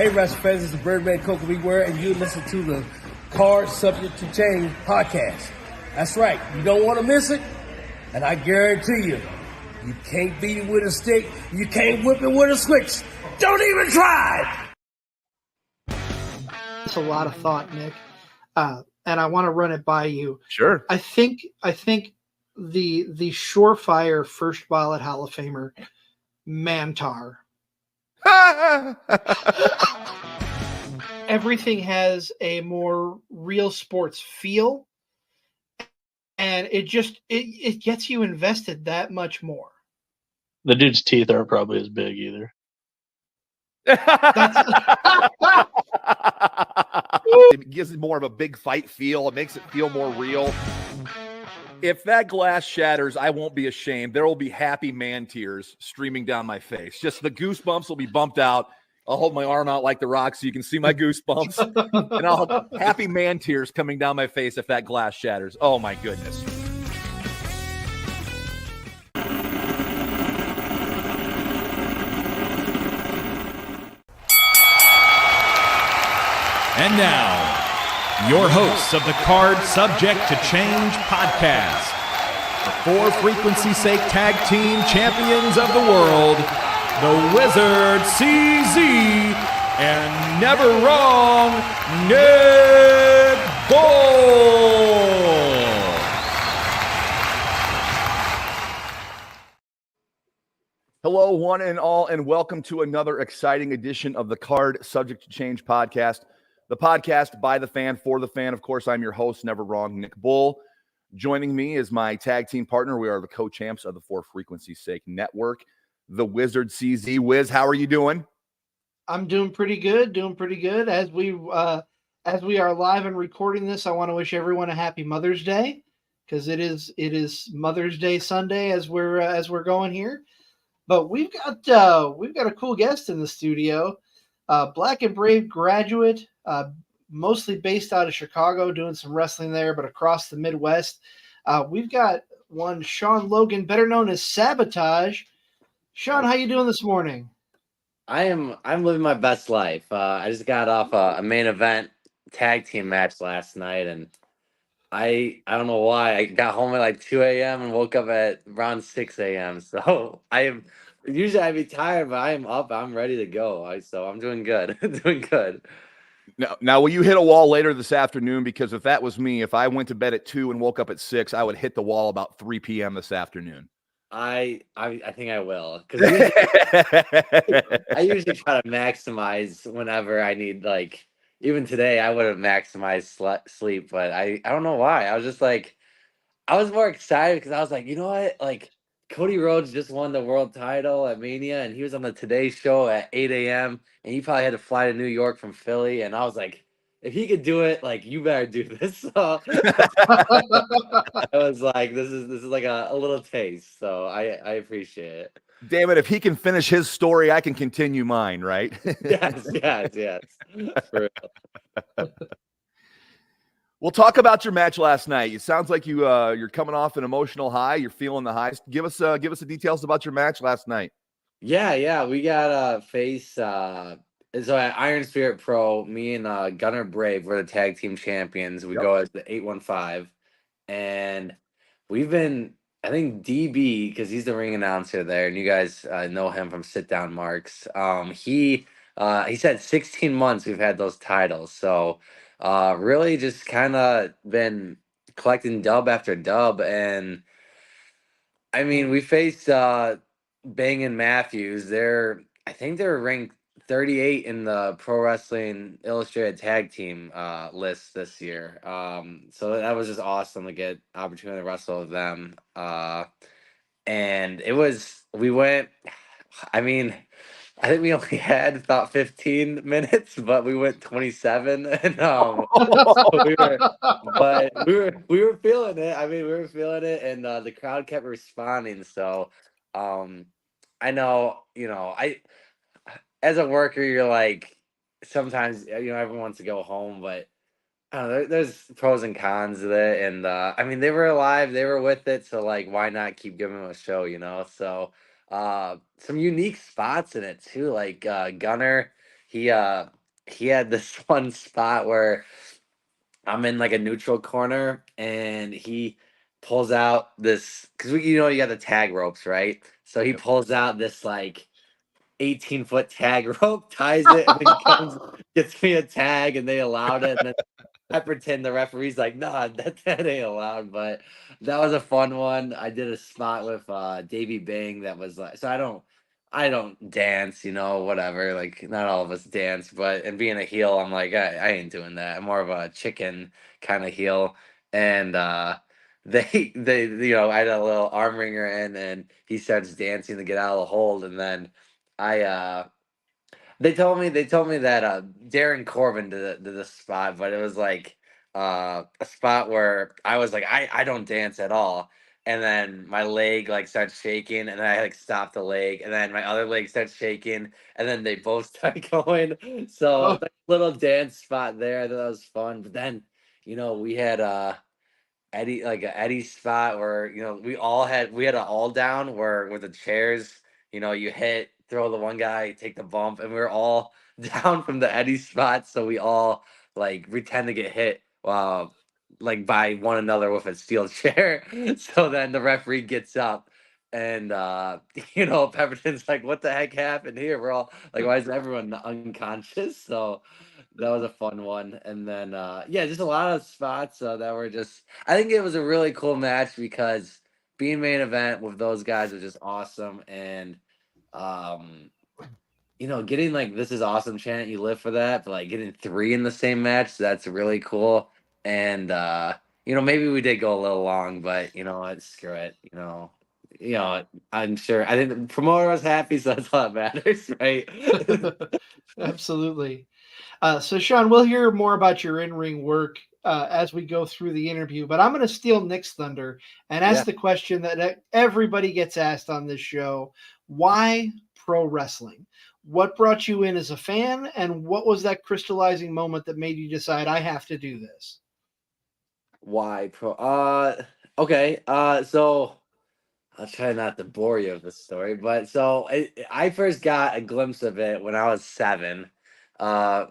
Hey, Wrestling fans, this is Birdman Coca Beware, and you listen to the Card Subject to Change podcast. That's right, you don't want to miss it, and I guarantee you, you can't beat it with a stick, you can't whip it with a switch. Don't even try! It's a lot of thought, Nick, and I want to run it by you. Sure. I think the surefire first ballot Hall of Famer, Mantar. Everything has a more real sports feel, and it gets you invested that much more. The dude's teeth aren't probably as big either. It gives it more of a big fight feel. It makes it feel more real. If that glass shatters, I won't be ashamed. There will be happy man tears streaming down my face. Just the goosebumps will be bumped out. I'll hold my arm out like The Rock so you can see my goosebumps. And I'll have happy man tears coming down my face if that glass shatters. Oh, my goodness. And now, your hosts of the Card Subject to Change podcast, the For Frequency's Sake Tag Team Champions of the World, the Wizard CZ, and never wrong, Nick Bull. Hello, one and all, and welcome to another exciting edition of the Card Subject to Change podcast. The podcast by the fan, for the fan. Of course, I'm your host, never wrong, Nick Bull. Joining me is my tag team partner. We are the co-champs of the For Frequency's Sake Network, the Wizard CZ. Wiz, how are you doing? I'm doing pretty good. As we are live and recording this, I want to wish everyone a happy Mother's Day, because it is Mother's Day Sunday as we're going here. But we've got a cool guest in the studio, Black and Brave graduate. Mostly based out of Chicago, doing some wrestling there, but across the Midwest. We've got one Sean Logan, better known as Sabotage. Sean, how you doing this morning? I'm living my best life. I just got off a main event tag team match last night, and I don't know why I got home at like 2 a.m. and woke up at around 6 a.m. So usually I'd be tired, but I am up. I'm ready to go. So I'm doing good. Doing good. Now, will you hit a wall later this afternoon? Because if that was me, if I went to bed at 2 and woke up at 6, I would hit the wall about 3 p.m. this afternoon. I think I will, because I usually try to maximize whenever I need. Like even today, I would have maximized sleep, but I don't know why. I was just like, I was more excited because I was like, you know what, like Cody Rhodes just won the world title at Mania, and he was on the Today Show at 8 a.m. and he probably had to fly to New York from Philly. And I was like, if he could do it, like, you better do this. So I was like, this is like a little taste. So I appreciate it. Damn it! If he can finish his story, I can continue mine. Right? Yes. For real. We'll talk about your match last night. It sounds like you're coming off an emotional high. You're feeling the highs. Give us the details about your match last night. Yeah. We got face. So at Iron Spirit Pro, me and Gunner Brave were the tag team champions. We go as the 815, and we've been. I think DB, because he's the ring announcer there, and you guys know him from Sit Down Marks. He said 16 months we've had those titles. So. Really just kind of been collecting dub after dub, and I mean, we faced Bang and Matthews. I think they're ranked 38 in the Pro Wrestling Illustrated Tag Team list this year. So that was just awesome to get opportunity to wrestle with them. And we went. I mean, I think we only had about 15 minutes, but we went 27, and we were feeling it. I mean, we were feeling it, and the crowd kept responding. So, I know, as a worker, you're like, sometimes everyone wants to go home, but I don't know, there's pros and cons of it, and I mean, they were alive, they were with it, so like, why not keep giving them a show, So some unique spots in it too, like Gunner, he had this one spot where I'm in like a neutral corner, and he pulls out this because you got the tag ropes, right? So he pulls out this like 18-foot tag rope, ties it, and then comes gets me a tag, and they allowed it. And then I pretend the referee's like, nah, that ain't allowed. But that was a fun one. I did a spot with Davey Bang that was like, so I don't dance, whatever. Like not all of us dance, but and being a heel, I'm like, I ain't doing that. I'm more of a chicken kind of heel. And I had a little arm wringer in, and he starts dancing to get out of the hold, and then I they told me that Darren Corbin did the spot, but it was like a spot where I was like, I don't dance at all. And then my leg like starts shaking, and then I like stop the leg, and then my other leg starts shaking, and then they both start going. So Oh, like, little dance spot there. I thought that was fun. But then, we had Eddie, like a Eddie spot where we had an all down where with the chairs, you hit, throw the one guy, take the bump, and we were all down from the Eddie spot, so we all like pretend to get hit like by one another with a steel chair. So then the referee gets up, and Pepperton's like, what the heck happened here? We're all like, why is everyone unconscious? So that was a fun one. And then yeah, just a lot of spots that were just I think it was a really cool match because being main event with those guys was just awesome. And um getting like this is awesome chant, you live for that, but like getting three in the same match, that's really cool. And maybe we did go a little long, but what, screw it. I'm sure I think the promoter was happy, so that's all that matters, right? absolutely. So, Sean, we'll hear more about your in-ring work as we go through the interview, but I'm going to steal Nick's thunder and ask Yeah. the question that everybody gets asked on this show. Why pro wrestling? What brought you in as a fan, and what was that crystallizing moment that made you decide I have to do this? Why pro? Okay. So I'll try not to bore you with the story, but so I first got a glimpse of it when I was 7.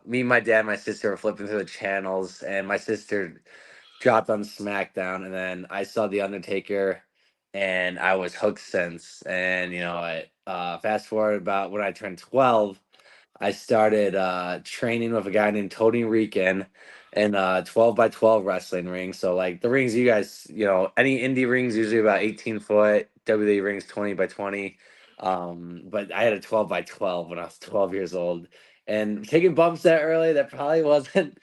Me, my dad, and my sister were flipping through the channels, and my sister dropped on SmackDown, and then I saw The Undertaker, and I was hooked since. And fast forward about when I turned 12. I started training with a guy named Tony Rican in 12 by 12 wrestling ring. So like the rings you guys, any indie rings usually about 18-foot, WWE rings 20 by 20. But I had a 12 by 12 when I was 12 years old. And taking bumps that early, that probably wasn't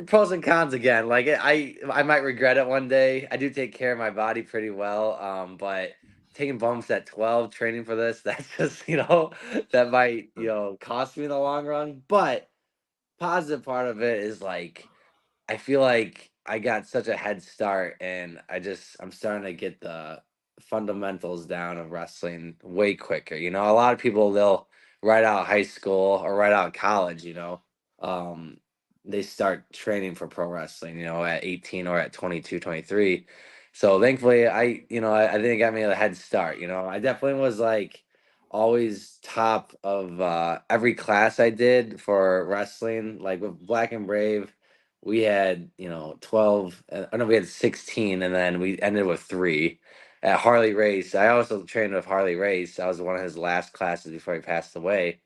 pros and cons again. Like I might regret it one day. I do take care of my body pretty well. But taking bumps at 12, training for this, that's just, that might, cost me in the long run. But positive part of it is like I feel like I got such a head start, and I'm starting to get the fundamentals down of wrestling way quicker. A lot of people, they'll right out of high school or right out of college, um, they start training for pro wrestling, at 18 or at 22, 23. So thankfully I think it got me a head start. I definitely was like always top of every class I did for wrestling, like with Black and Brave. We had 12, no, we had 16, and then we ended with 3 at Harley Race. I also trained with Harley Race. I was one of his last classes before he passed away.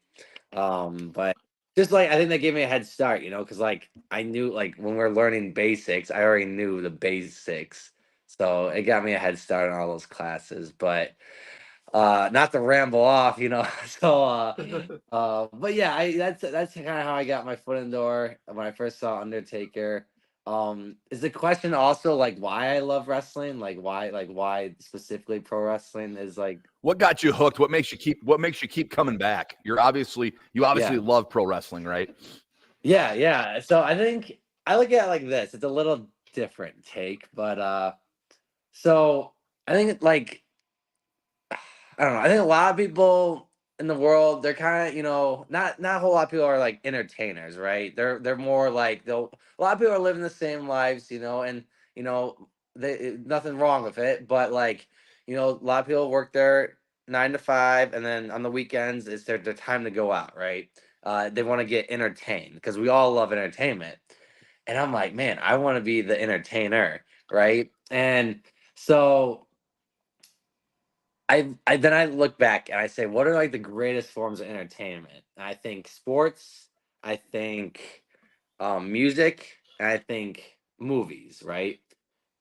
But just like I think that gave me a head start, because like I knew, like when we're learning basics, I already knew the basics, so it got me a head start on all those classes. But not to ramble off, so but yeah, that's kind of how I got my foot in the door when I first saw Undertaker. Is the question also like why I love wrestling? Like why specifically pro wrestling is like What got you hooked? What makes you keep coming back? You obviously yeah. love pro wrestling, right? Yeah. So I think I look at it like this. It's a little different take, but so I think like I don't know. I think a lot of people in the world, they're kind of, not a whole lot of people are like entertainers, right? They're more like a lot of people are living the same lives, and they nothing wrong with it, but like, a lot of people work their 9 to 5, and then on the weekends it's their time to go out, right? They want to get entertained because we all love entertainment. And I'm like, man, I want to be the entertainer, right? And so I then I look back and I say, what are like the greatest forms of entertainment? And I think sports, I think music, and I think movies, right?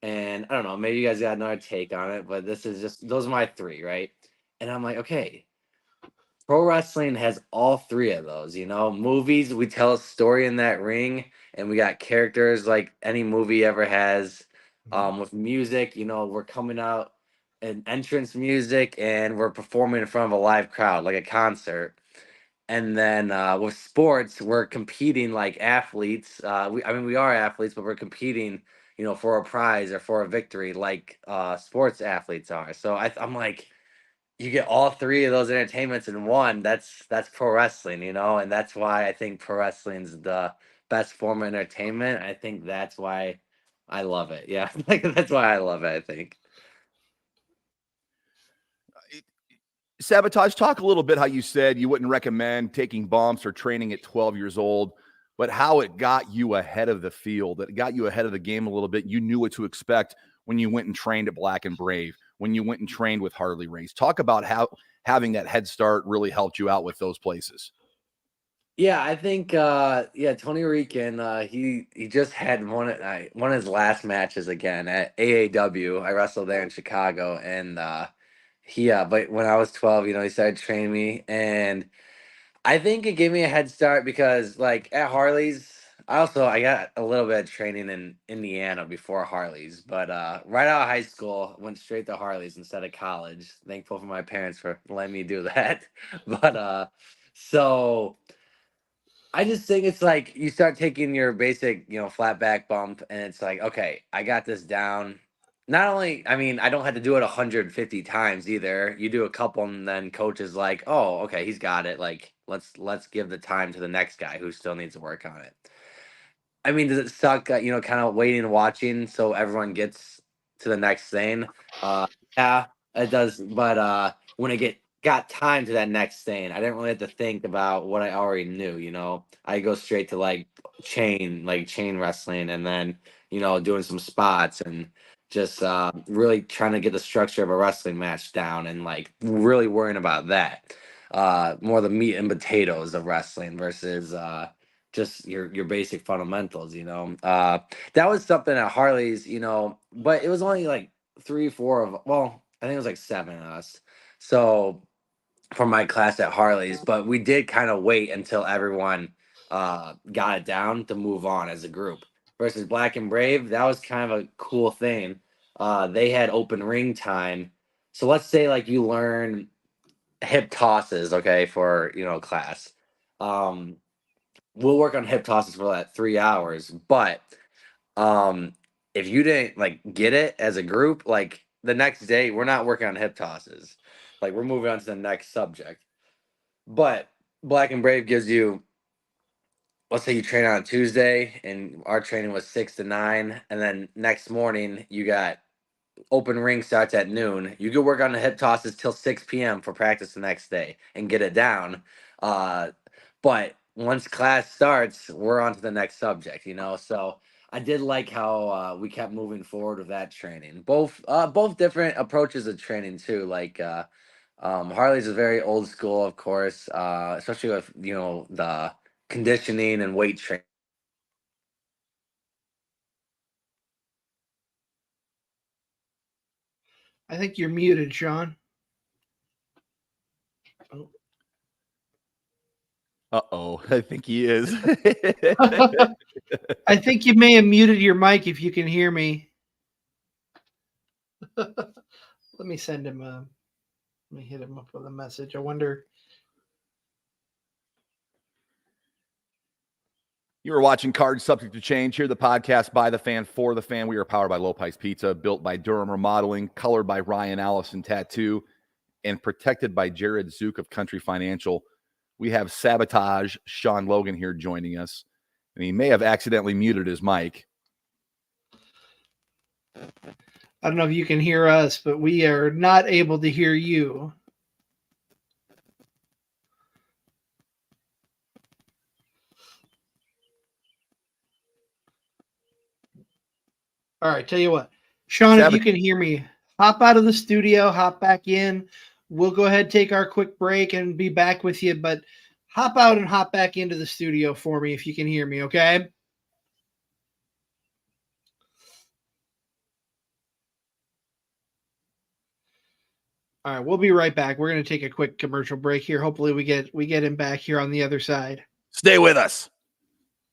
And I don't know, maybe you guys got another take on it, but this is just those are my three, right? And I'm like, okay, pro wrestling has all three of those, you know. Movies, we tell a story in that ring, and we got characters like any movie ever has. With music, you know, we're coming out in entrance music and we're performing in front of a live crowd, like a concert. And then with sports, we're competing like athletes. I mean, we are athletes, but we're competing, you know, for a prize or for a victory, like sports athletes are. So I'm like, you get all three of those entertainments in one. That's pro wrestling, you know, and that's why I think pro wrestling's the best form of entertainment. I think that's why I love it. Yeah, like that's why I love it. I think. Sabotage, talk a little bit how you said you wouldn't recommend taking bumps or training at 12 years old, but how it got you ahead of the field, that it got you ahead of the game a little bit. You knew what to expect when you went and trained at Black and Brave, when you went and trained with Harley Race. Talk about how having that head start really helped you out with those places. Yeah, I think Tony Rican, he just had one of his last matches again at AAW. I wrestled there in Chicago, and but when I was 12, you know, he started training me, and I think it gave me a head start because like at Harley's, I got a little bit of training in Indiana before Harley's, but right out of high school, went straight to Harley's instead of college. Thankful for my parents for letting me do that. But so I just think it's like you start taking your basic, you know, flat back bump, and it's like, okay, I got this down. Not only, I mean, I don't have to do it 150 times either. You do a couple, and then coach is like, oh, okay, he's got it. Like, let's give the time to the next guy who still needs to work on it. I mean, does it suck, you know, kind of waiting and watching so everyone gets to the next thing? Yeah, it does. But when I got time to that next thing, I didn't really have to think about what I already knew. You know, I go straight to like chain wrestling, and then you know doing some spots and just really trying to get the structure of a wrestling match down and like really worrying about that. More the meat and potatoes of wrestling versus just your basic fundamentals, you know. That was something at Harley's, you know, but it was only like 3, 4 of, well, I think it was like 7 of us. So for my class at Harley's, but we did kind of wait until everyone got it down to move on as a group. Versus Black and Brave, that was kind of a cool thing. They had open ring time. So let's say like you learn hip tosses, okay, for you know class. Um, we'll work on hip tosses for that 3 hours. But um, if you didn't like get it as a group, like the next day, we're not working on hip tosses. Like we're moving on to the next subject. But Black and Brave gives you, let's say you train on a Tuesday, and our training was 6 to 9, and then next morning you got open ring starts at noon. You could work on the hip tosses till 6 p.m. for practice the next day and get it down. But once class starts, we're on to the next subject, you know? So I did like how we kept moving forward with that training. Both different approaches of training too. Like Harley's is very old school, of course, especially with, you know, the conditioning and weight training. I think you're muted, Sean. Oh. Uh-oh, I think he is. I think you may have muted your mic if you can hear me. Let me send him let me hit him up with a message. I wonder. You are watching Cards Subject to Change here, the podcast by the fan for the fan. We are powered by Low Price Pizza, built by Durham Remodeling, colored by Ryan Allison Tattoo, and protected by Jared Zook of Country Financial. We have Sabotage Sean Logan here joining us, and he may have accidentally muted his mic. I don't know if you can hear us, but we are not able to hear you. All right, tell you what, Sean, if you Sabotage. can hear me, hop out of the studio, hop back in. We'll go ahead, take our quick break, and be back with you. But hop out and hop back into the studio for me if you can hear me, okay? All right, we'll be right back. We're going to take a quick commercial break here. Hopefully we get him back here on the other side. Stay with us.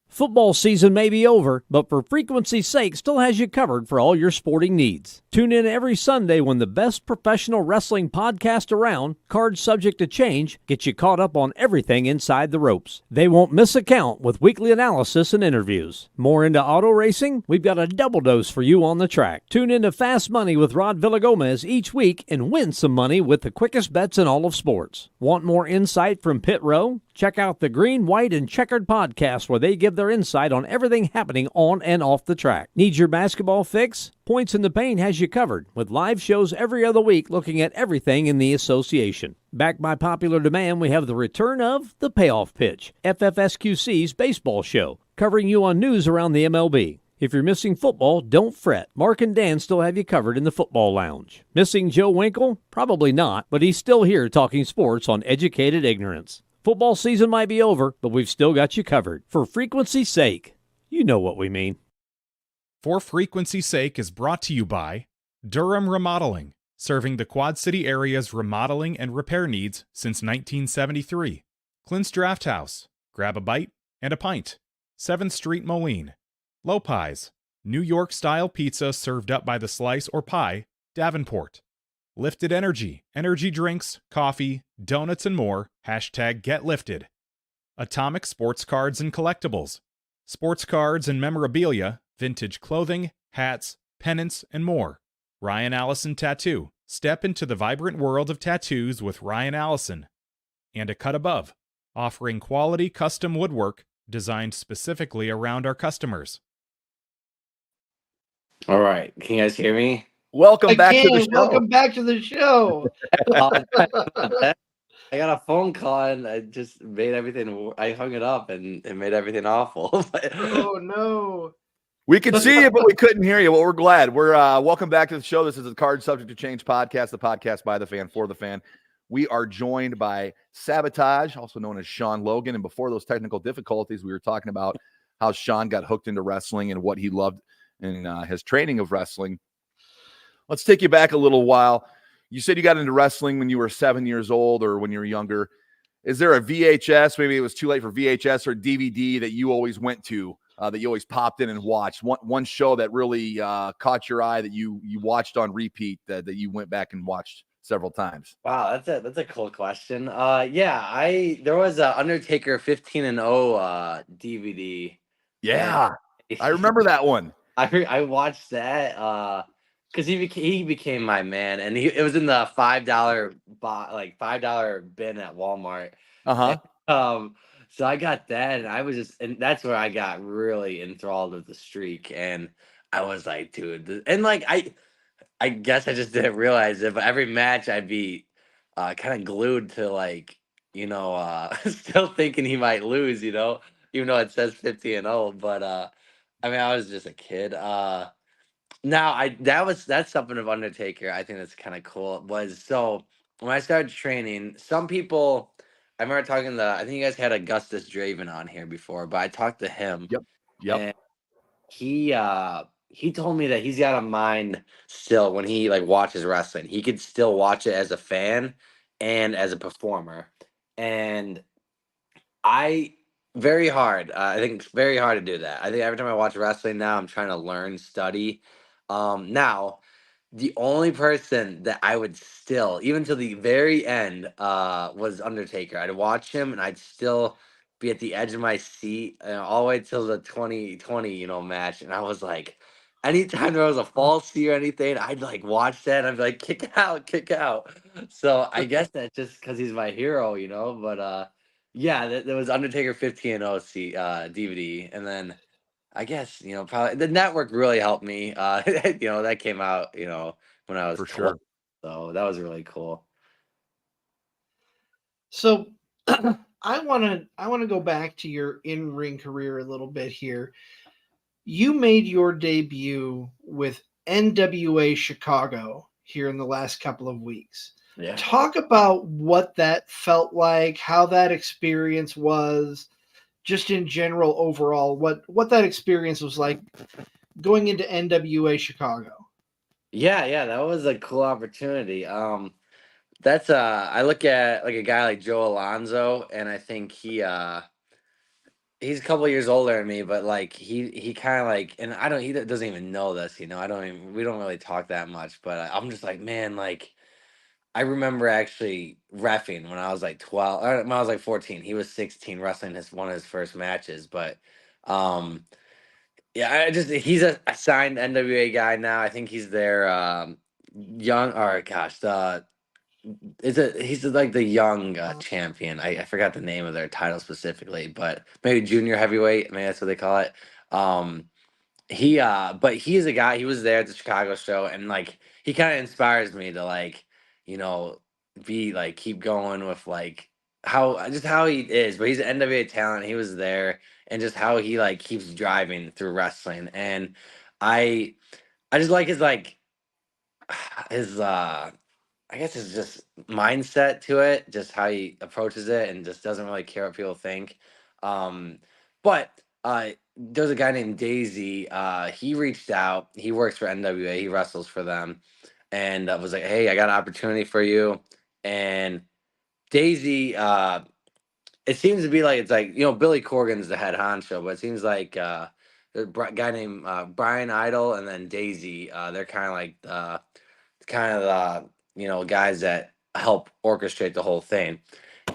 Football season may be over, but for frequency's sake, still has you covered for all your sporting needs. Tune in every Sunday when the best professional wrestling podcast around, Cards Subject to Change, gets you caught up on everything inside the ropes. They won't miss a count with weekly analysis and interviews. More into auto racing? We've got a double dose for you on the track. Tune in to Fast Money with Rod Villagomez each week and win some money with the quickest bets in all of sports. Want more insight from Pit Row? Check out the Green, White, and Checkered podcast where they give their insight on everything happening on and off the track. Need your basketball fix? Points in the Paint has you covered with live shows every other week looking at everything in the association. Backed by popular demand, we have the return of The Payoff Pitch, FFSQC's baseball show, covering you on news around the MLB. If you're missing football, don't fret. Mark and Dan still have you covered in the football lounge. Missing Joe Winkle? Probably not, but he's still here talking sports on Educated Ignorance. Football season might be over, but we've still got you covered. For frequency's sake, you know what we mean. For frequency's sake is brought to you by Durham Remodeling, serving the Quad City area's remodeling and repair needs since 1973. Clint's Draft House, grab a bite and a pint. 7th Street, Moline. Lopez, New York-style pizza served up by the slice or pie, Davenport. Lifted Energy, energy drinks, coffee, donuts, and more. #GetLifted. Atomic Sports Cards and Collectibles. Sports cards and memorabilia, vintage clothing, hats, pennants, and more. Ryan Allison Tattoo. Step into the vibrant world of tattoos with Ryan Allison. And A Cut Above, offering quality custom woodwork designed specifically around our customers. All right. Can you guys hear me? Welcome back to the Again, show. welcome back to the show. I got a phone call and I just made everything. I hung it up and it made everything awful. Oh no. We could see you, but we couldn't hear you. Well, we're glad. We're welcome back to the show. This is the Card Subject to Change podcast, the podcast by the fan for the fan. We are joined by Sabotage, also known as Sean Logan. And before those technical difficulties, we were talking about how Sean got hooked into wrestling and what he loved in his training of wrestling. Let's take you back a little while. You said you got into wrestling when you were 7 years old or when you were younger. Is there a VHS, maybe it was too late for VHS or DVD that you always went to, that you always popped in and watched? One show that really caught your eye that you watched on repeat that you went back and watched several times? Wow, that's a cool question. There was a Undertaker 15-0 DVD. Yeah, I remember that one. I watched that because he became my man, and it was in the $5 bin at Walmart. So I got that, and that's where I got really enthralled with the streak, and I was like, dude, and like I guess I just didn't realize it, but every match I'd be kind of glued to still thinking he might lose, even though it says 50-0, but I mean, I was just a kid. That's something of Undertaker. I think that's kind of cool. So when I started training, some people, I remember talking to, I think you guys had Augustus Draven on here before, but I talked to him. Yep. And he told me that he's got a mind still when he watches wrestling. He could still watch it as a fan and as a performer. And very hard. I think it's very hard to do that. I think every time I watch wrestling now, I'm trying to learn, study. Now, the only person that I would still, even to the very end, was Undertaker. I'd watch him and I'd still be at the edge of my seat all the way till the 2020, match. And I was like, anytime there was a fall see or anything, I'd watch that and I'd be like, kick out, kick out. So I guess that's just because he's my hero, but yeah, there was Undertaker 15-0 DVD, and then I guess probably the network really helped me. That came out when I was For 12, sure. so that was really cool. So I want to go back to your in-ring career a little bit here. you made your debut with NWA Chicago here in the last couple of weeks. Yeah. Talk about what that felt like, how that experience was, just in general overall, what that experience was like going into NWA Chicago. Yeah, that was a cool opportunity. That's I look at like a guy like Joe Alonzo, and I think he's a couple years older than me, but like he kind of like, and he doesn't even know this, we don't really talk that much, but I'm just like, man, like I remember actually reffing when I was like 12, or when I was like 14. He was 16, wrestling one of his first matches, but um yeah, he's a signed NWA guy now. I think he's their young, or gosh, he's like the young champion. I forgot the name of their title specifically, but maybe junior heavyweight. Maybe that's what they call it. Um, but he's a guy. He was there at the Chicago show, and like he kind of inspires me to like, you know, be like keep going with like how he is. But he's an NWA talent. He was there, and just how he like keeps driving through wrestling, and I I just like his like his I guess it's just mindset to it, just how he approaches it, and just doesn't really care what people think. Um, but there's a guy named Daisy. He reached out. He works for NWA. He wrestles for them, and was like, "Hey, I got an opportunity for you." And Daisy, it seems to be like it's like Billy Corgan's the head honcho, but it seems like guy named Brian Idol and then Daisy. They're kind of the guys that help orchestrate the whole thing.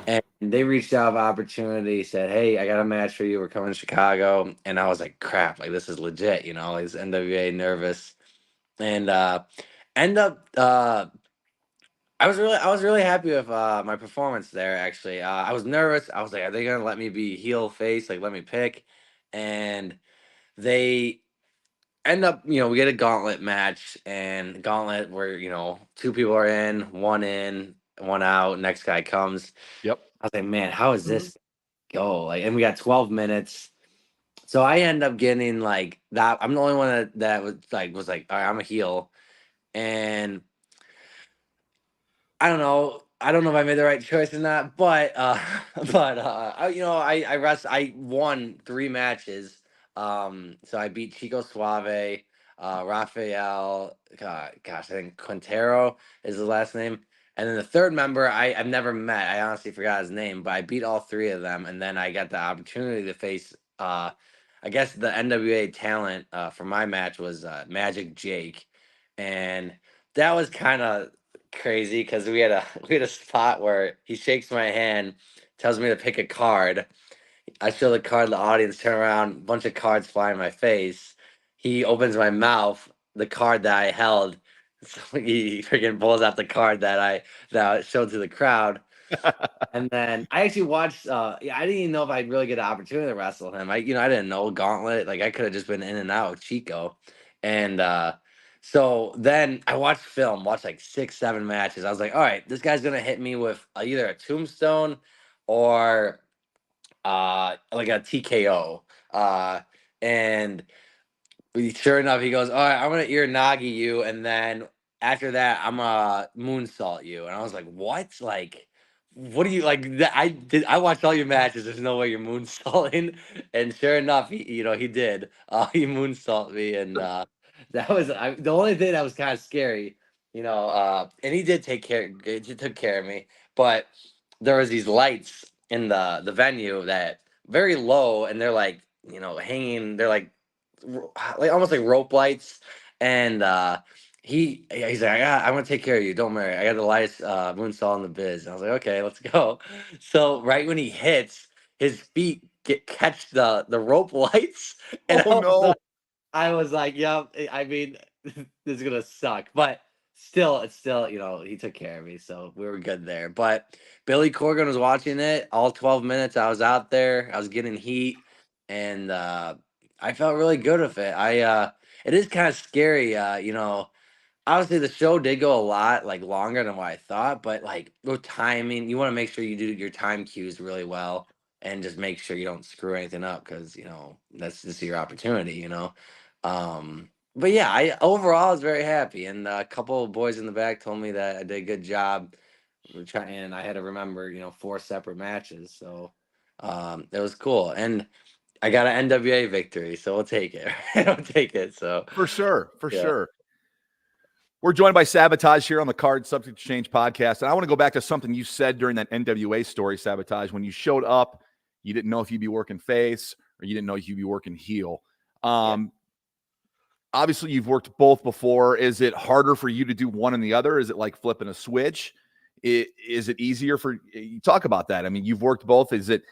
And they reached out of opportunity, said, "Hey, I got a match for you. We're coming to Chicago." And I was like, "Crap! Like this is legit." Like this NWA nervous, and end up. I was really happy with my performance there. Actually, I was nervous. I was like, "Are they gonna let me be heel face? Like, let me pick?" And they end up, we get a gauntlet match, and gauntlet where two people are in, one out, next guy comes. Yep. I was like, man, how is this go? Like, and we got 12 minutes. So I end up getting like that. I'm the only one that was like, all right, I'm a heel, and I don't know if I made the right choice or not, but I won 3 matches. So I beat Chico Suave, Rafael, gosh, I think Quintero is the last name. And then the third member I've never met. I honestly forgot his name, but I beat all 3 of them, and then I got the opportunity to face I guess the NWA talent for my match was Magic Jake. And that was kind of crazy because we had a spot where he shakes my hand, tells me to pick a card. I show the card, the audience turn around, a bunch of cards fly in my face. He opens my mouth, the card that I held. So he freaking pulls out the card that I showed to the crowd. And then I actually watched. Yeah, I didn't even know if I'd really get an opportunity to wrestle him. I didn't know Gauntlet. Like I could have just been in and out with Chico, and so then I watched like 6, 7 matches. I was like, all right, this guy's gonna hit me with either a tombstone or like a TKO. And sure enough, he goes, "All right, I'm gonna ear nagi you, and then after that, I'm gonna moonsault you." And I was like, "What? Like, what do you like?" I watched all your matches. There's no way you're moonsaulting. And sure enough, he did. He moonsaulted me, and that was the only thing that was kind of scary. And he did take care. He took care of me, but there was these lights in the venue that very low, and they're like hanging. They're like almost like rope lights, and he's like, I'm gonna take care of you, don't worry, I got the lightest moonsault in the biz. And I was like, okay, let's go. So right when he hits, his feet catch the rope lights, and Oh no. I was like, yep. I mean, this is gonna suck, but it's still, he took care of me, so we were good there. But Billy Corgan was watching it all 12 minutes. I was out there. I was getting heat, and I felt really good with it. It is kind of scary. Obviously the show did go a lot like longer than what I thought, but like with timing, you want to make sure you do your time cues really well. and just make sure you don't screw anything up, because that's just your opportunity. But yeah, I overall was very happy, and a couple of boys in the back told me that I did a good job. And I had to remember 4 separate matches, so it was cool, and I got an NWA victory, so we'll take it. I'll take it. So For sure. Yeah. We're joined by Sabotage here on the Card Subject to Change podcast. And I want to go back to something you said during that NWA story, Sabotage. When you showed up, you didn't know if you'd be working face or you didn't know if you'd be working heel. Obviously, you've worked both before. Is it harder for you to do one and the other? Is it like flipping a switch? Is it easier for you? Talk about that. I mean, you've worked both. Is it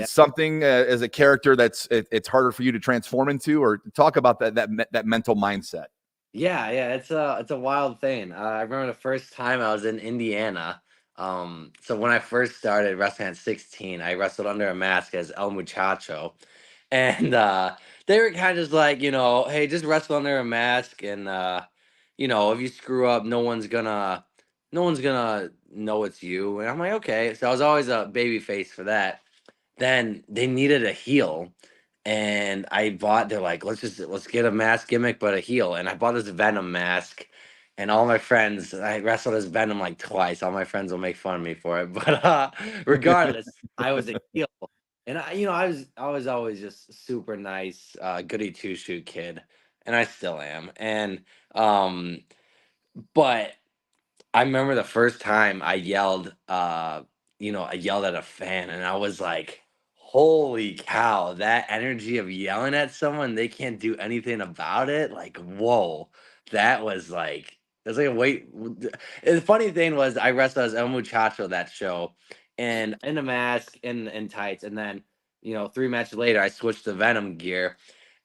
something as a character it's harder for you to transform into, or talk about that mental mindset? Yeah, it's a wild thing. I remember the first time I was in Indiana. So when I first started wrestling at 16, I wrestled under a mask as El Muchacho, and they were kind of just like, hey, just wrestle under a mask, and if you screw up, no one's gonna know it's you. And I'm like, okay. So I was always a baby face for that. Then they needed a heel, and they're like, let's get a mask gimmick but a heel, and I bought this Venom mask, and all my friends, I wrestled as Venom like twice. All my friends will make fun of me for it, but regardless, I was a heel, and I was always just super nice, goody two shoot kid, and I still am. And but I remember the first time I yelled, I yelled at a fan, and I was like, holy cow, that energy of yelling at someone, they can't do anything about it. Like, whoa, that's like a wait. The funny thing was, I wrestled as El Muchacho that show, and in a mask and tights. And then, 3 matches later, I switched to Venom gear.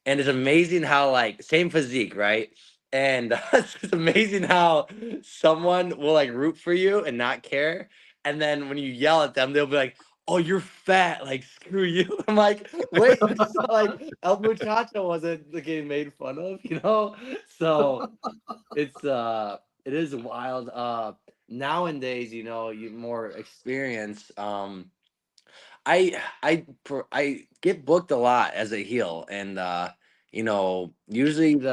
And it's amazing how, like, same physique, right? And it's amazing how someone will like root for you and not care. And then when you yell at them, they'll be like, oh, you're fat. Like, screw you. I'm like, wait, this is like El Muchacho wasn't getting made fun of. So it is wild. Nowadays, you more experience. I get booked a lot as a heel, and usually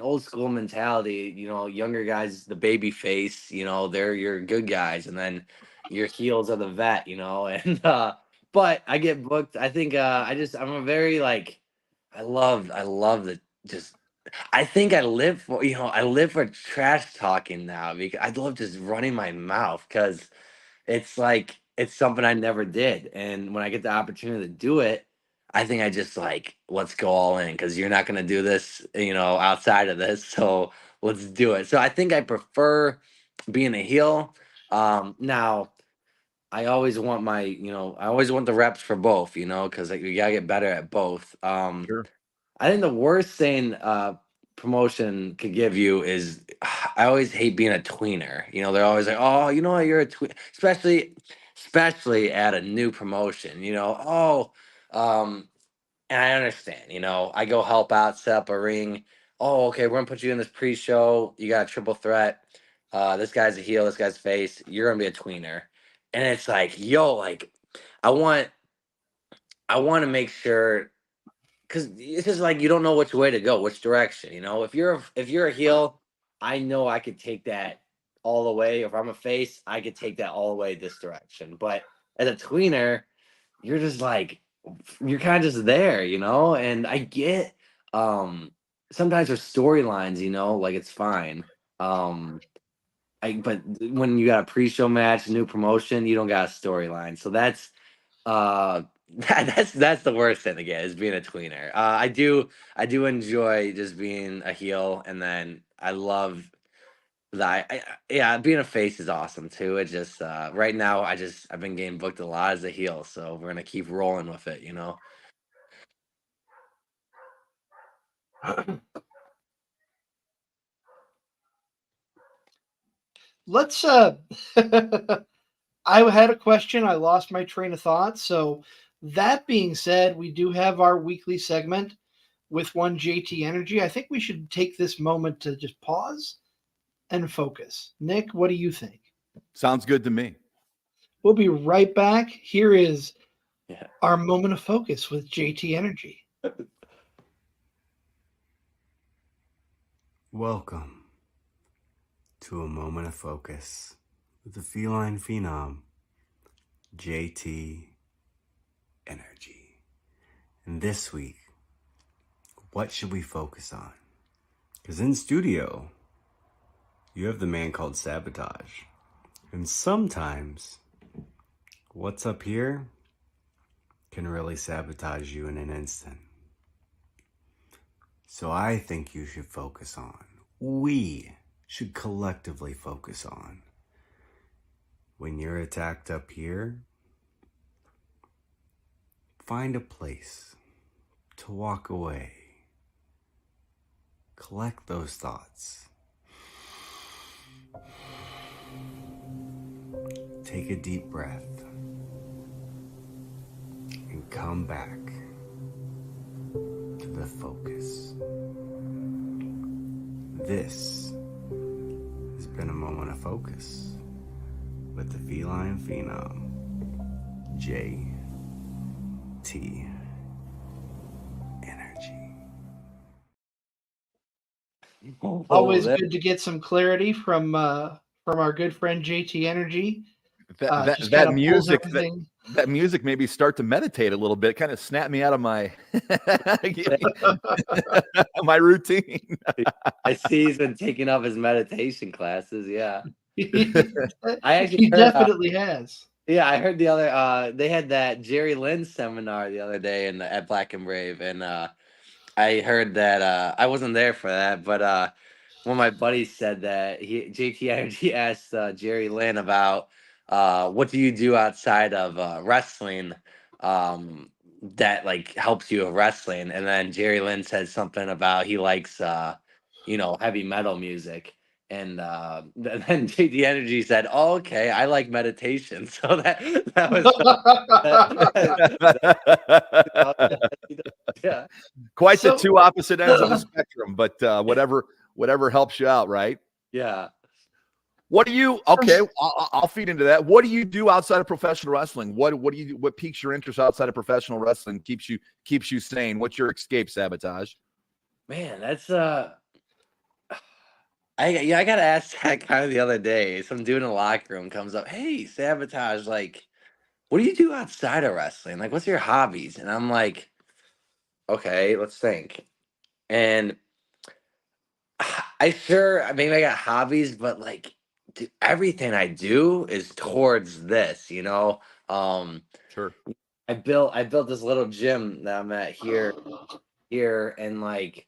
old school mentality, younger guys, the baby face, they're your good guys, and then your heels are the vet, and but I get booked. I think I'm a very like I love the just I think I live for trash talking now, because I love just running my mouth, because it's like it's something I never did. And when I get the opportunity to do it, I think I just like, let's go all in, because you're not going to do this, outside of this. So let's do it. So I think I prefer being a heel. Now, I always want I always want the reps for both, because like, you got to get better at both. Sure. I think the worst thing promotion could give you is, I always hate being a tweener. They're always like, oh, you're a tween, especially at a new promotion. And I understand. I go help out, set up a ring. Oh, okay, we're gonna put you in this pre-show. You got a triple threat. This guy's a heel. This guy's face. You're gonna be a tweener, and it's like, yo, like, I want to make sure, because it's just like you don't know which way to go, which direction. If you're a heel, I know I could take that all the way. If I'm a face, I could take that all the way this direction. But as a tweener, you're just like, you're kind of just there, And I get sometimes there's storylines, like, it's fine. But when you got a pre-show match, new promotion, you don't got a storyline. So that's that's the worst thing to get, is being a tweener. I do enjoy just being a heel, and then I love that. Yeah, being a face is awesome too. It just right now I've been getting booked a lot as a heel, so we're gonna keep rolling with it. Let's I had a question. I lost my train of thought. So that being said, we do have our weekly segment with one JT Energy. I think we should take this moment to just pause and focus. Nick, what do you think? Sounds good to me. We'll be right back. Here is Yeah. Our moment of focus with JT Energy. Welcome to a moment of focus with the feline phenom, JT Energy. And this week, what should we focus on? Because in studio, you have the man called Sabotage. And sometimes, what's up here can really sabotage you in an instant. So I think you should focus on, we should collectively focus on, when you're attacked up here, find a place to walk away. Collect those thoughts. Take a deep breath and come back to the focus. This has been a moment of focus with the feline phenom, JT Energy. Always good to get some clarity from our good friend JT Energy. Just That kinda pulls music, everything. that music made me start to meditate a little bit. Kind of snapped me out of my my routine. I see he's been taking up his meditation classes. Yeah. I actually He heard, definitely has. yeah, I heard the other they had that Jerry Lynn seminar the other day at Black and Brave, and I heard that I wasn't there for that, but one of my buddies said that JT Energy asked Jerry Lynn about what do you do outside of wrestling that like helps you with wrestling, and then Jerry Lynn said something about he likes heavy metal music. And then JT Energy said, "Oh, okay, I like meditation." So that was yeah. Quite the So- two opposite ends of the spectrum, but whatever helps you out, right? Yeah. What do you? Okay, I'll feed into that. What do you do outside of professional wrestling? What do you? What piques your interest outside of professional wrestling? Keeps you sane? What's your escape, Sabotage? Man, that's I got asked that kind of the other day. Some dude in the locker room comes up, "Hey, Sabotage, like, what do you do outside of wrestling? Like, what's your hobbies?" And I'm like, "Okay, let's think." And maybe I got hobbies, but like, dude, everything I do is towards this, you know. Sure. I built this little gym that I'm at here, and like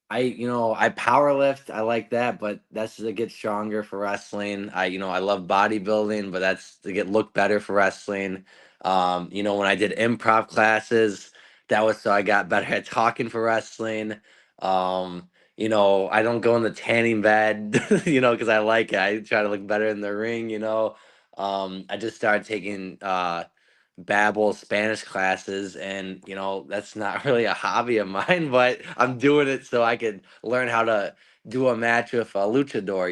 I power lift. I like that, but that's to get stronger for wrestling. I love bodybuilding, but that's to look better for wrestling. When I did improv classes, that was so I got better at talking for wrestling. I don't go in the tanning bed, because I like it. I try to look better in the ring. I just started taking babble Spanish classes, and that's not really a hobby of mine, but I'm doing it so I could learn how to do a match with a luchador.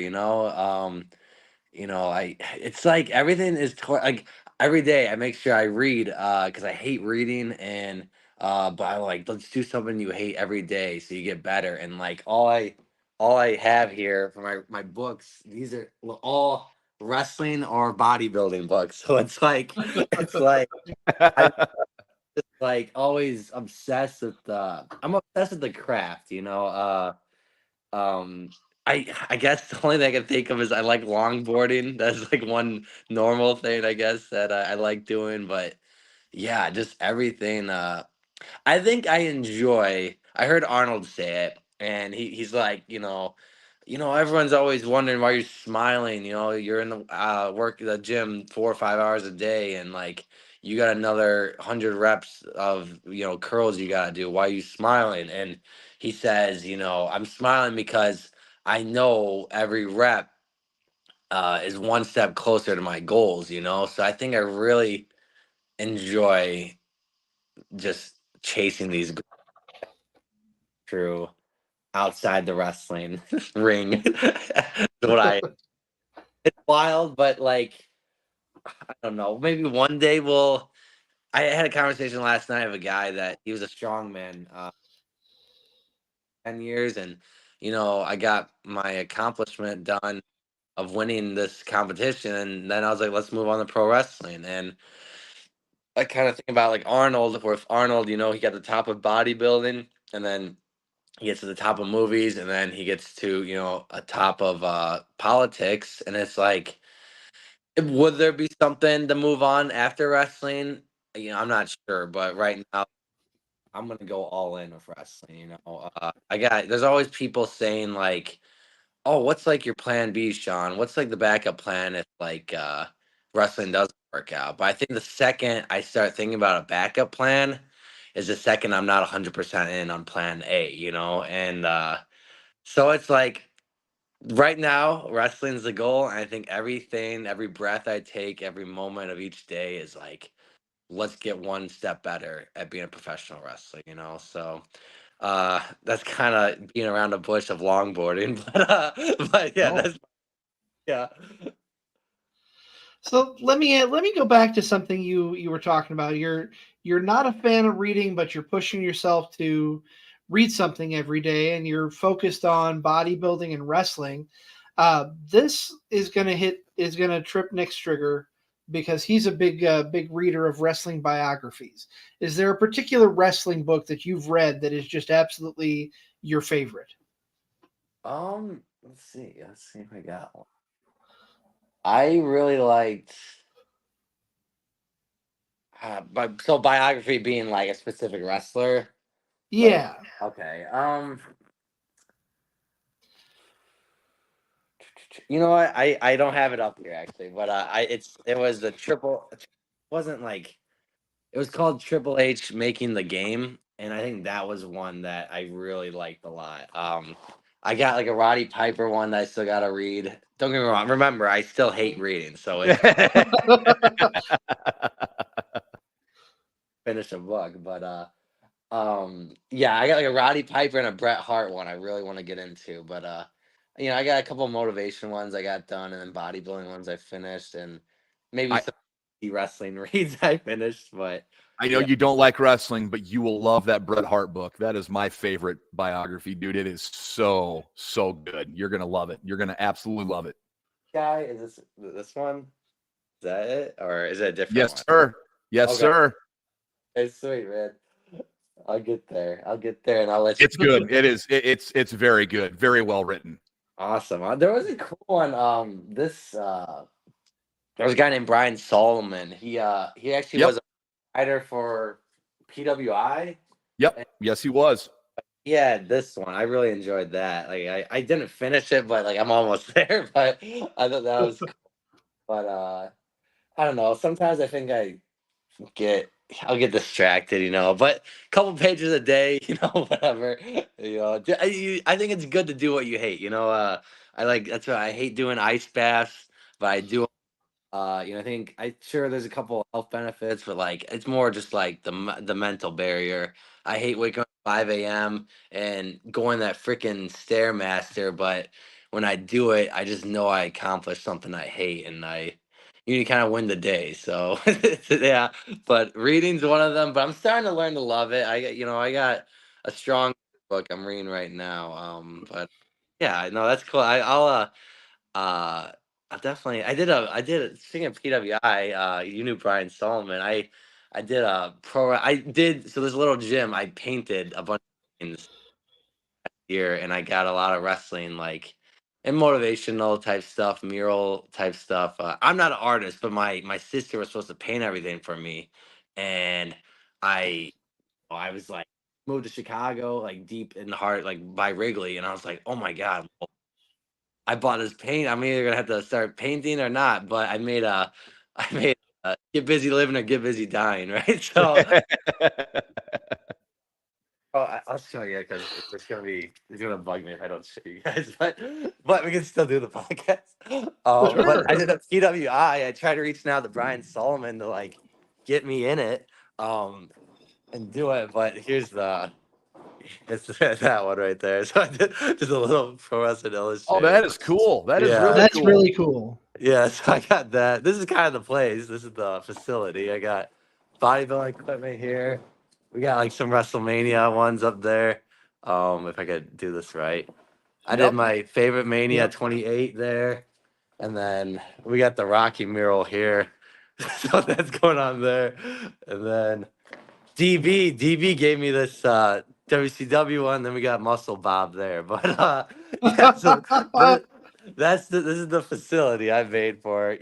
I it's like everything is like every day I make sure I read because I hate reading, and but I like, let's do something you hate every day so you get better. And like all I have here for my books, these are all wrestling or bodybuilding books. So it's like I just like always obsessed with the I'm obsessed with the craft. Um I guess the only thing I can think of is I like longboarding. That's like one normal thing, I guess, that I like doing. But yeah, just everything. I think I enjoy. I heard Arnold say it, and he's like, everyone's always wondering why you're smiling. You're in the work the gym 4 or 5 hours a day, and like you got another 100 reps of curls you gotta do. Why are you smiling? And he says, I'm smiling because I know every rep is one step closer to my goals. So I think I really enjoy just chasing these goals through outside the wrestling ring. That's what it's wild, but like I don't know. Maybe one day I had a conversation last night with a guy that he was a strongman 10 years, and I got my accomplishment done of winning this competition, and then I was like, let's move on to pro wrestling. And I kind of think about like Arnold, with Arnold, he got the top of bodybuilding, and then he gets to the top of movies, and then he gets to a top of politics, and it's like, would there be something to move on after wrestling? I'm not sure, but right now I'm gonna go all in with wrestling. There's always people saying like, "Oh, what's like your plan B, Sean? What's like the backup plan if like wrestling doesn't work out?" But I think the second I start thinking about a backup plan is the second I'm not 100% in on plan A. And so it's like right now wrestling's the goal, and I think everything, every breath I take, every moment of each day is like, let's get one step better at being a professional wrestler. So that's kind of being around the bush of longboarding, but yeah, Oh. that's yeah. So let me go back to something you were talking about. You're not a fan of reading, but you're pushing yourself to read something every day, and you're focused on bodybuilding and wrestling. This is gonna trip Nick's trigger because he's a big reader of wrestling biographies. Is there a particular wrestling book that you've read that is just absolutely your favorite? Let's see if I got one. I really liked so biography being like a specific wrestler. Yeah. Okay. You know what? I don't have it up here actually, but it was the triple. It wasn't like it was called Triple H Making the Game, and I think that was one that I really liked a lot. I got like a Roddy Piper one that I still got to read. Don't get me wrong. Remember, I still hate reading, so it's finish a book. But yeah, I got like a Roddy Piper and a Bret Hart one I really want to get into. But I got a couple motivation ones I got done, and then bodybuilding ones I finished, and maybe some wrestling reads I finished. But I know you don't like wrestling, but you will love that Bret Hart book. That is my favorite biography, dude. It is so good. You're gonna love it. You're gonna absolutely love it. Guy, is this one? Is that it, or is it a different Yes, one? sir. Yes, Okay. sir. It's sweet, man. I'll get there, and I'll let you. It's good. It is. It's very good. Very well written. Awesome. There was a cool one. There was a guy named Brian Solomon. He actually was a writer for PWI. Yep. Yes, he was. Yeah, this one I really enjoyed that. Like I didn't finish it, but like I'm almost there. But I thought that was cool. But I don't know. Sometimes I think I'll get distracted, but a couple pages a day, whatever. I think it's good to do what you hate. That's why I hate doing ice baths, but I do. I think sure there's a couple of health benefits, but like it's more just like the mental barrier. I hate waking up at 5 a.m. and going that freaking stairmaster, but when I do it, I just know I accomplished something I hate, and you kind of win the day. So yeah, but reading's one of them. But I'm starting to learn to love it. I got a strong book I'm reading right now. But yeah, no, that's cool. I definitely I did speaking of PWI, you knew Brian Solomon. I did a so this little gym I painted a bunch of things here, and I got a lot of wrestling like and motivational type stuff, mural type stuff. I'm not an artist, but my sister was supposed to paint everything for me, and I was like moved to Chicago, like deep in the heart, like by Wrigley, and I was like, oh my god, I bought this paint. I'm either gonna have to start painting or not. But I made get busy living or get busy dying, right? So I'll show you because it's gonna bug me if I don't show you guys. But we can still do the podcast. But I did a PWI. I tried reaching out to Brian Solomon to like get me in it, and do it. But here's it's that one right there. So I did just a little Pro Wrestling Illustrated. Oh, that is cool. That is That's really cool. Yeah, so I got that. This is kind of the place. This is the facility. I got bodybuilding equipment here. We got like some WrestleMania ones up there. If I could do this right. I did my favorite Mania 28 there. And then we got the Rocky mural here. So that's going on there. And then DB gave me this WCW one. Then we got Muscle Bob there. But yeah, so this is the facility I made for,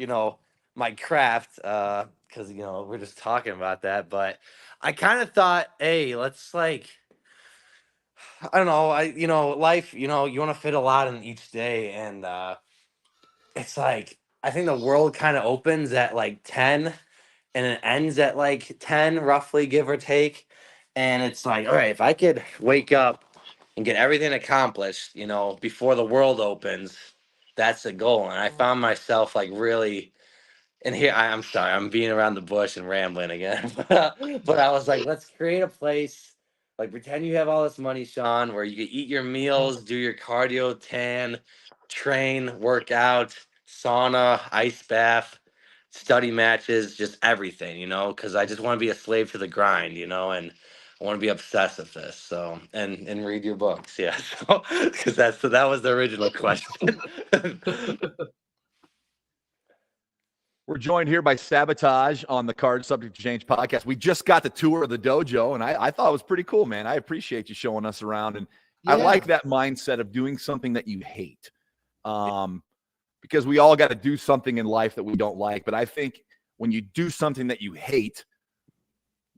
my craft. Because we're just talking about that. But I kind of thought, hey, let's like, I don't know, life, you want to fit a lot in each day. And it's like I think the world kind of opens at like 10 and it ends at like 10 roughly, give or take. And it's like, all right, if I could wake up and get everything accomplished, before the world opens, that's the goal. And I found myself like really, and here I'm sorry, I'm being around the bush and rambling again. But I was like, let's create a place, like pretend you have all this money, Sean, where you can eat your meals, do your cardio, tan, train, work out, sauna, ice bath, study matches, just everything, because I just want to be a slave to the grind, and I want to be obsessed with this. So, and read your books. Yeah. So, because that was the original question. We're joined here by Sabotage on the Card Subject to Change podcast. We just got the tour of the dojo, and I thought it was pretty cool, man. I appreciate you showing us around, and I like that mindset of doing something that you hate, because we all got to do something in life that we don't like. But I think when you do something that you hate,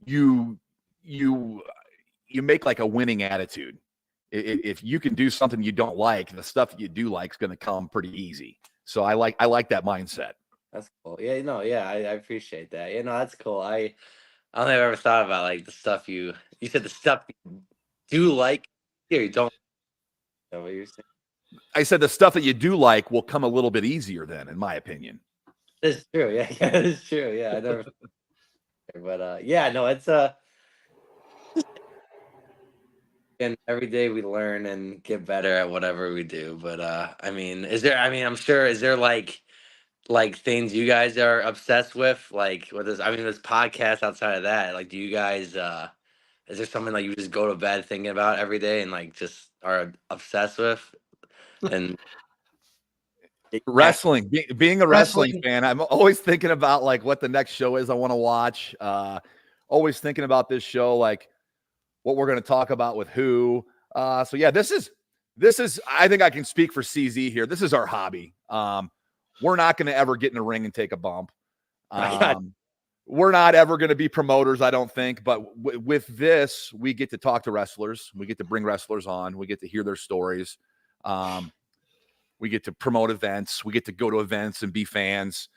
you make like a winning attitude. If you can do something you don't like, the stuff that you do like is going to come pretty easy. So I like that mindset. That's cool. Yeah, I appreciate that. That's cool. I don't think I've ever thought about like the stuff you said the stuff you do like or you don't. Is that what you're saying? I said the stuff that you do like will come a little bit easier then, in my opinion. It's true. Yeah, it's true. Yeah, I never. But no, it's and every day we learn and get better at whatever we do. But I'm sure, is there like things you guys are obsessed with, like with this podcast outside of that, like do you guys is there something like you just go to bed thinking about every day and like just are obsessed with? And wrestling, being a wrestling fan, I'm always thinking about like what the next show is I want to watch. Always thinking about this show, like what we're going to talk about with who. So yeah, this is, I think I can speak for CZ here. This is our hobby. We're not going to ever get in the ring and take a bump. We're not ever going to be promoters, I don't think. But with this, we get to talk to wrestlers. We get to bring wrestlers on. We get to hear their stories. We get to promote events. We get to go to events and be fans.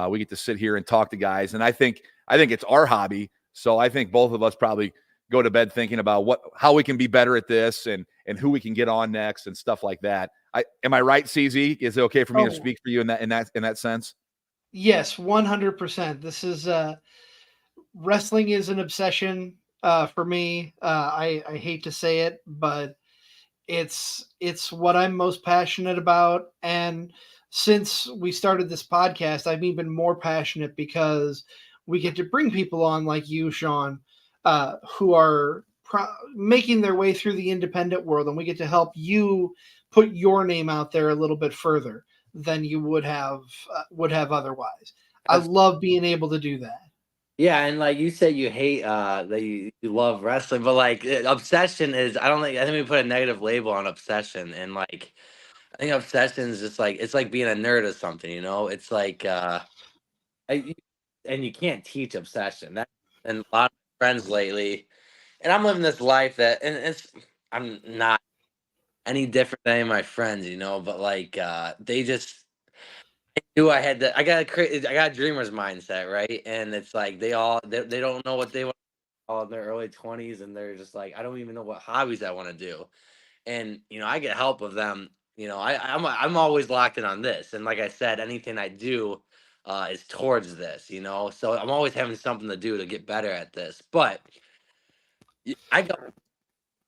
We get to sit here and talk to guys. And I think it's our hobby. So I think both of us probably go to bed thinking about how we can be better at this and who we can get on next and stuff like that. Am I right, CZ? Is it okay for me to speak for you in that sense? Yes, 100%. This is wrestling is an obsession for me. I hate to say it, but it's what I'm most passionate about. And since we started this podcast, I've even more passionate because we get to bring people on like you, Sean, who are making their way through the independent world, and we get to help you put your name out there a little bit further than you would have otherwise. I love being able to do that. Yeah, and like you said, you hate that you love wrestling, but like obsession is, I think we put a negative label on obsession, and like I think obsession is just like it's like being a nerd or something, It's like and you can't teach obsession. And a lot of friends lately, and I'm living this life that, and I'm not any different than any of my friends, but like they just knew I got a dreamer's mindset, right? And it's like they don't know what they want all in their early 20s, and they're just like, I don't even know what hobbies I want to do. And I get help with them. I'm always locked in on this, and like I said, anything I do is towards this. So I'm always having something to do to get better at this. But I go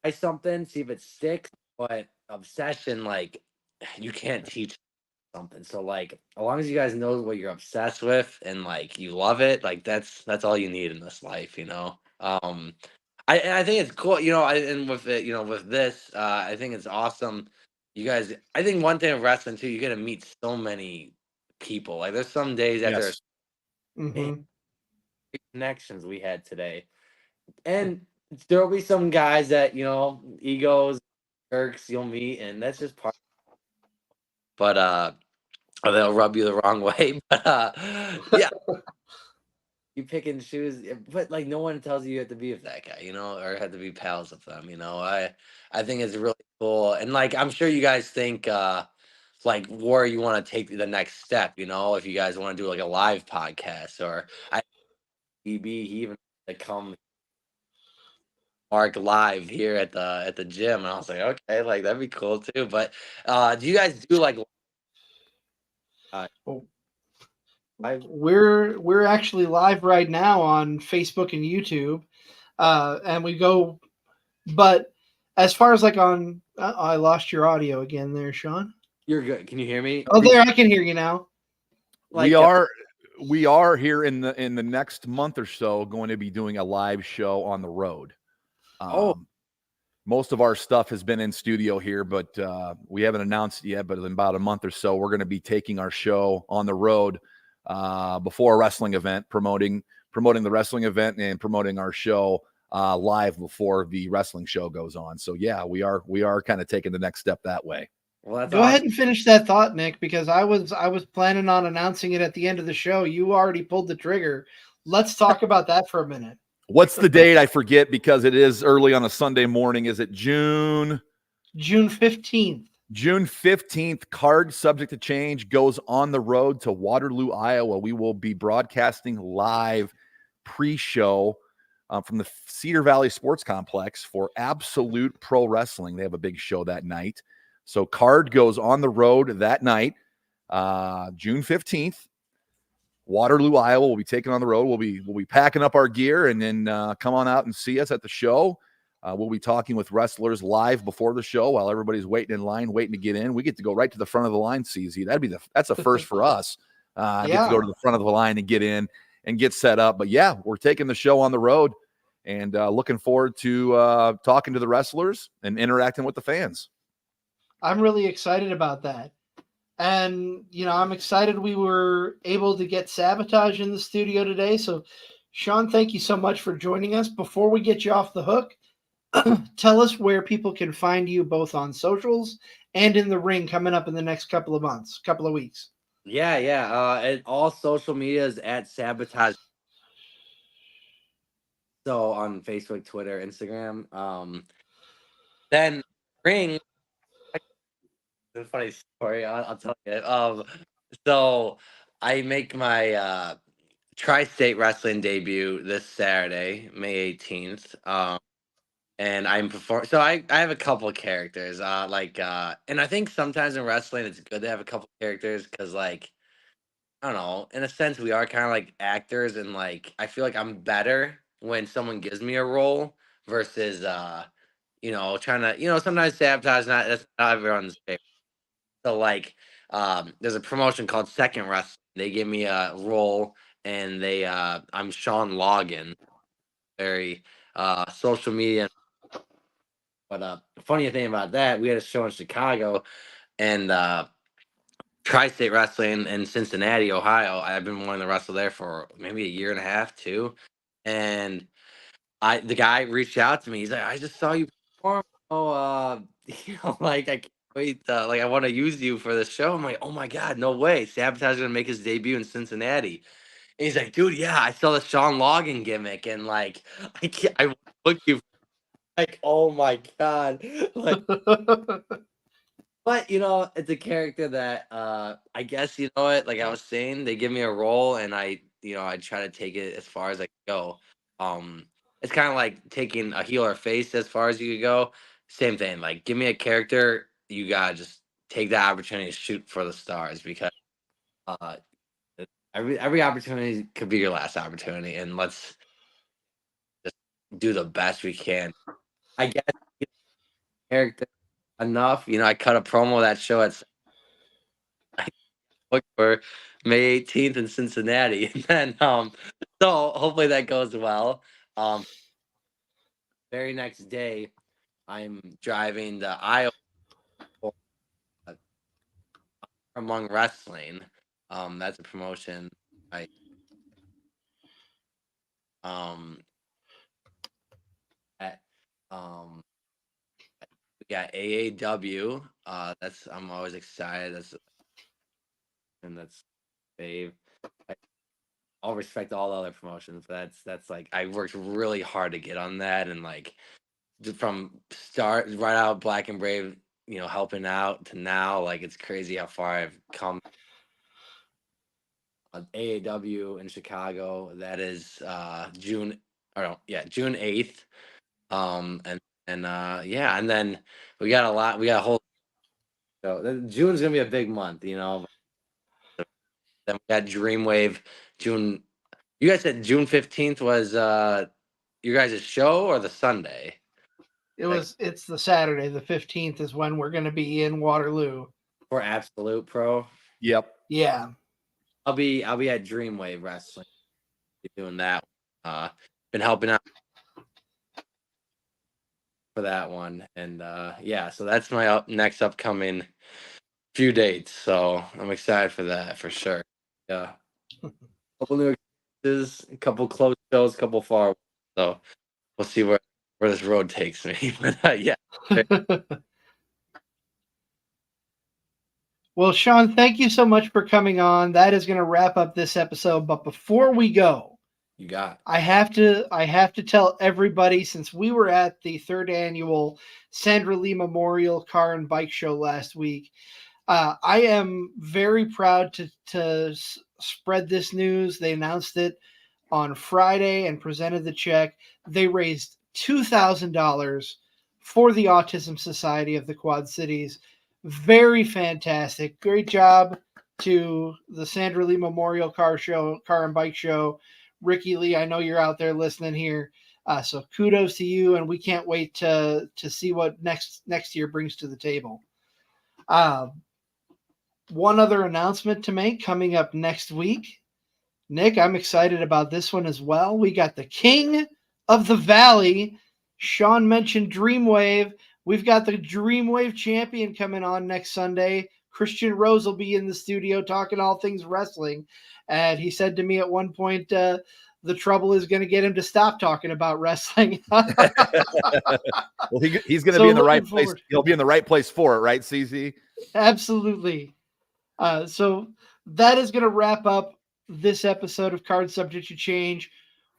try something, see if it sticks. But obsession, like you can't teach. something. So like, as long as you guys know what you're obsessed with and like you love it, like that's all you need in this life, you know. I think it's cool, you know. And with it, you know, with this, I think it's awesome. You guys, I think one thing of wrestling too, you get to meet so many people. Like, there's some days that there's Mm-hmm. connections we had today, and there'll be some guys that, you know, egos, jerks you'll meet, and that's just part. But or they'll rub you the wrong way. But yeah, you pick and choose. But like, no one tells you have to be with that guy, you know, or have to be pals with them. You know, I think it's really cool, and like, I'm sure you guys think like where you want to take the next step. You know, if you guys want to do like a live podcast, or he even to come Mark live here at the gym, and I was like, okay, like that'd be cool too. But do you guys do like Well, live? we're actually live right now on Facebook and YouTube, and we go. But as far as like on, I lost your audio again there, Sean. You're good. Can you hear me? Oh, there, I can hear you now. Like, we are here in the next month or so going to be doing a live show on the road. Most of our stuff has been in studio here, but we haven't announced it yet. But in about a month or so, we're going to be taking our show on the road before a wrestling event, promoting the wrestling event and promoting our show live before the wrestling show goes on. So yeah, we are kind of taking the next step that way. well, that's Go awesome. ahead and finish that thought, Nick, because I was planning on announcing it at the end of the show. You already pulled the trigger. Let's talk about that for a minute. What's the date? I forget because it is early on a Sunday morning. Is it June 15th. June 15th, card subject to change, goes on the road to Waterloo, Iowa. We will be broadcasting live pre-show from the Cedar Valley Sports Complex for Absolute Pro Wrestling. They have a big show that night. So card goes on the road that night, June 15th. Waterloo, Iowa. We'll be taking on the road. We'll be packing up our gear and then come on out and see us at the show. We'll be talking with wrestlers live before the show while everybody's waiting in line, waiting to get in. We get to go right to the front of the line, CZ. That's a first for us. Get to go to the front of the line and get in and get set up. But yeah, we're taking the show on the road and looking forward to talking to the wrestlers and interacting with the fans. I'm really excited about that. And, you know, I'm excited we were able to get Sabotage in the studio today. So, Sean, thank you so much for joining us. Before we get you off the hook, tell us where people can find you both on socials and in the ring coming up in the next couple of weeks. Yeah. And all social media is at Sabotage. So on Facebook, Twitter, Instagram. Then ring. It's a funny story. I'll tell you. So I make my tri-state wrestling debut this Saturday, May 18th. And I'm performing. So I have a couple of characters. And I think sometimes in wrestling it's good to have a couple of characters because, like, I don't know, in a sense we are kind of like actors, and like I feel like I'm better when someone gives me a role versus trying to, sometimes sabotage, that's not everyone's favorite. So like, there's a promotion called Second Wrestling. They give me a role, and I'm Sean Logan, very social media. But the funny thing about that, we had a show in Chicago and Tri-State Wrestling in Cincinnati, Ohio. I've been wanting to wrestle there for maybe a year and a half too, and the guy reached out to me. He's like, "I just saw you perform. Oh, like I can't wait. Like I want to use you for the show." I'm like, "Oh my god, no way! Sabotage is gonna make his debut in Cincinnati." And he's like, "Dude, yeah, I saw the Sean Logan gimmick, and like I book you." Like, oh my god, like. But it's a character that I guess like I was saying, they give me a role and I try to take it as far as I can go. It's kind of like taking a heel or face as far as you could go. Same thing. Like, give me a character, you gotta just take that opportunity to shoot for the stars, because uh every opportunity could be your last opportunity, and let's just do the best we can. I guess character enough. I cut a promo of that show at booked for May 18th in Cincinnati, and then so hopefully that goes well. Very next day, I'm driving to Iowa for, Among Wrestling. That's a promotion. I at we got AAW. I'm always excited. That's fave. I'll respect all other promotions. That's like I worked really hard to get on that, and like from start right out Black and Brave, helping out to now, like it's crazy how far I've come. AAW in Chicago, that is June 8th. And then we got a whole, so June's gonna be a big month, Then we got Dreamwave June. You guys said June 15th was you guys' show or the Sunday? It's the Saturday. The 15th is when we're going to be in Waterloo for Absolute Pro. Yep. Yeah. I'll be at Dreamwave Wrestling. Be doing that. Been helping out for that one, and so that's my next upcoming few dates. So I'm excited for that for sure. Yeah. A couple new experiences, a couple close shows, a couple far. So we'll see where this road takes me. But yeah. Well, Sean, thank you so much for coming on. That is going to wrap up this episode. But before we go, you got it. I have to tell everybody, since we were at the 3rd annual Sandra Lee Memorial Car and Bike Show last week, I am very proud to spread this news. They announced it on Friday and presented the check. They raised $2,000 for the Autism Society of the Quad Cities. Very fantastic. Great job to the Sandra Lee Memorial Car and Bike Show. Ricky Lee, I know you're out there listening here. So kudos to you, and we can't wait to see what next year brings to the table. One other announcement to make coming up next week. Nick, I'm excited about this one as well. We got the King of the Valley. Sean mentioned Dreamwave. We've got the Dreamwave champion coming on next Sunday. Christian Rose will be in the studio talking all things wrestling. And he said to me at one point, the trouble is going to get him to stop talking about wrestling. Well, he's going to be in the right place. He'll be in the right place for it, right, CZ? Absolutely. So that is going to wrap up this episode of Card Subject to Change.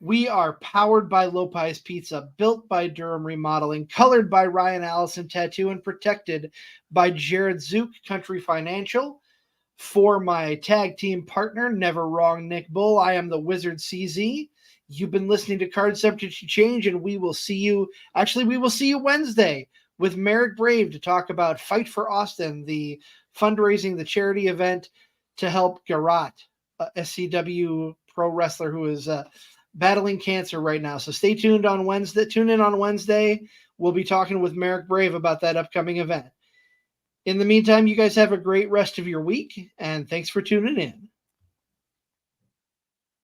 We are powered by Lopez Pizza, built by Durham Remodeling, colored by Ryan Allison Tattoo, and protected by Jared Zook Country Financial. For my tag team partner, Never Wrong Nick Bull, I am the Wizard CZ. You've been listening to Card Subject to Change, and we will see you Wednesday with Merrick Brave to talk about Fight for Austin, the fundraising, the charity event to help Garat, a SCW pro wrestler who is battling cancer right now. So stay tuned on Wednesday. Tune in on Wednesday. We'll be talking with Merrick Brave about that upcoming event. In the meantime, you guys have a great rest of your week, and thanks for tuning in.